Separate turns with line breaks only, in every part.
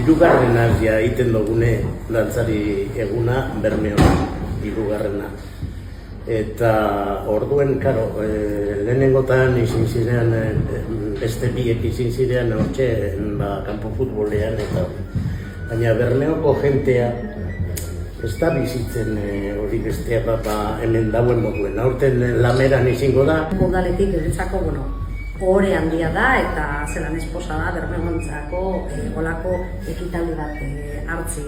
hirugarrena ja egiten dugune dantzari eguna Bermeon, hirugarrena. Eta orduen, karo, lehenengotan izin zirean, beste biek izin zirean hortxe, kanpo futbolean eta baina Bermeoko jentea ez da bizitzen hori bestea hemen dauen moduen. Aurten Lameran izango da.
Udaletik guretzako, ohore handia da eta zelan esposa da Bermeontzako olako ekitaldi bat hartzi.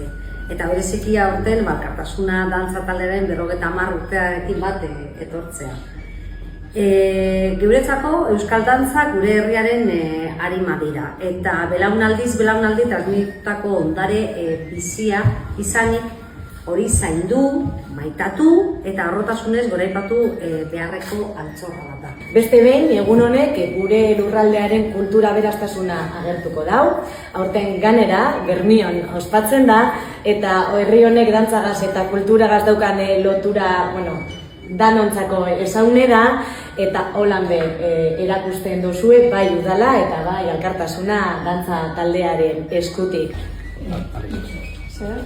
Eta bereziki aurten Elkartasuna dantza taldearen 50 urtearekin bat etortzea. Guretzako euskal dantza gure herriaren arima dira eta belaunaldiz belaunaldi transmitutako ondare bizia izanik hori zaindu, maitatu eta harrotasunez goraipatu beharreko altxorra bat da.
Beste behin, egun honek gure lurraldearen kultura aberastasuna agertuko dau. Aurten ganera, Bermion ospatzen da, eta herri honek dantzagaz eta kulturagaz daukan lotura, danontzako ezaune da, eta holan be erakusten dozue bai udala eta bai Elkartasuna dantza taldearen eskutik.
Zer?